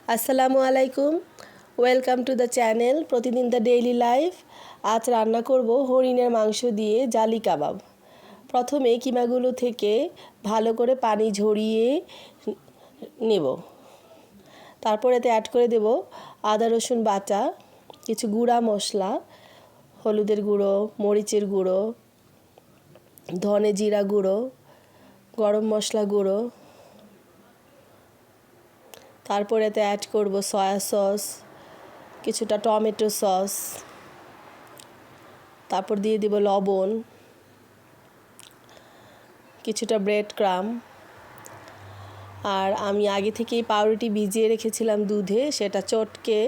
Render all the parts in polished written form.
আসসালামু আলাইকুম, welcome to the channel প্রতিদিন দ্য ডেইলি লাইফ। আজ রান্না করব হরিণের মাংস দিয়ে জালি কাবাব। প্রথমে কিমাগুলো থেকে ভালো করে পানি ঝরিয়ে নেব। তারপর এতে অ্যাড করে দেব আদা রসুন বাটা, কিছু গুঁড়া মশলা, হলুদের গুঁড়ো, মরিচের গুঁড়ো, ধনে জিরা গুঁড়ো, গরম মশলা গুঁড়ো। তারপর এতে অ্যাড করব সয়া সস, কিছুটা টমেটো সস, তারপর দিয়ে দিব লবণ, কিছুটা ব্রেড ক্রাম্ব। আর আমি আগে থেকেই পাউরুটি ভিজিয়ে রেখেছিলাম দুধে, সেটা চটকে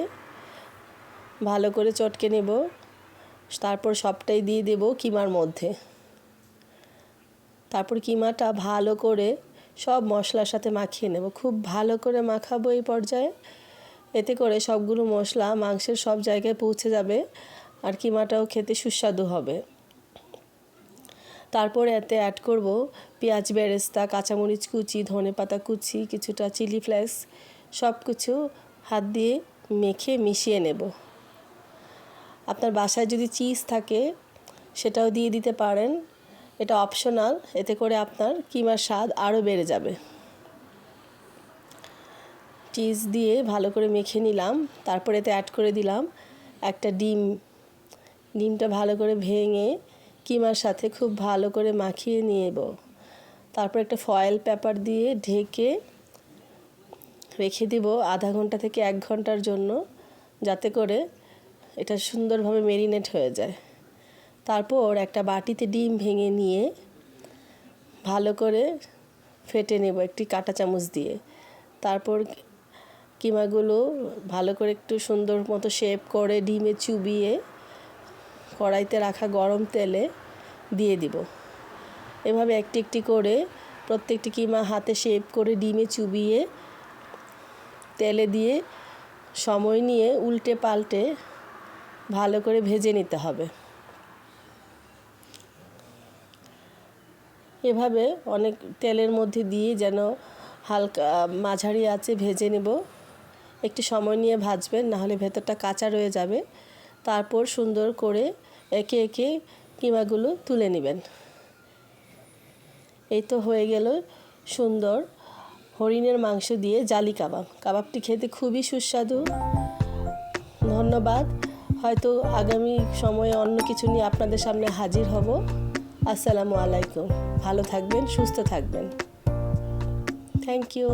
ভালো করে চটকে নেব। তারপর সবটাই দিয়ে দেব কিমার মধ্যে। তারপর কিমাটা ভালো করে সব মশলার সাথে মাখিয়ে নেব। খুব ভালো করে মাখাবো এই পর্যায়ে, এতে করে সবগুলো মশলা মাংসের সব জায়গায় পৌঁছে যাবে আর কিমাটাও খেতে সুস্বাদু হবে। তারপর এতে অ্যাড করব পেঁয়াজ বেরেস্তা, কাঁচামরিচ কুচি, ধনেপাতা কুচি, কিছুটা চিলি ফ্লেক্স, সব কিছু হাত দিয়ে মেখে মিশিয়ে নেব। আপনার বাসায় যদি চিজ থাকে সেটাও দিয়ে দিতে পারেন, এটা অপশনাল। এতে করে আপনার কিমার স্বাদ আরও বেড়ে যাবে। চিজ দিয়ে ভালো করে মেখে নিলাম। তারপর এতে অ্যাড করে দিলাম একটা ডিমটা ভালো করে ভেঙে কিমার সাথে খুব ভালো করে মাখিয়ে নেব। তারপর একটা ফয়েল পেপার দিয়ে ঢেকে রেখে দিব আধা ঘন্টা থেকে 1 ঘন্টার জন্য, যাতে করে এটা সুন্দরভাবে মেরিনেট হয়ে যায়। তারপর একটা বাটিতে ডিম ভেঙে নিয়ে ভালো করে ফেটে নেব একটি কাঁটা চামচ দিয়ে। তারপর কিমাগুলো ভালো করে একটু সুন্দর মতো শেপ করে ডিমে চুবিয়ে কড়াইতে রাখা গরম তেলে দিয়ে দিব। এভাবে একটি একটি করে প্রত্যেকটি কিমা হাতে শেপ করে ডিমে চুবিয়ে তেলে দিয়ে সময় নিয়ে উল্টে পাল্টে ভালো করে ভেজে নিতে হবে। এভাবে অনেক তেলের মধ্যে দিয়ে যেন হালকা মাঝারি আঁচে ভেজে নেব। একটু সময় নিয়ে ভাজবেন, নাহলে ভেতরটা কাঁচা রয়ে যাবে। তারপর সুন্দর করে একে একে কিমাগুলো তুলে নেবেন। এই তো হয়ে গেল সুন্দর হরিণের মাংস দিয়ে জালি কাবাব। কাবাবটি খেতে খুবই সুস্বাদু। ধন্যবাদ। হয়তো আগামী সময়ে অন্য কিছু নিয়ে আপনাদের সামনে হাজির হব। আসসালামু আলাইকুম। ভালো থাকবেন, সুস্থ থাকবেন। Thank you.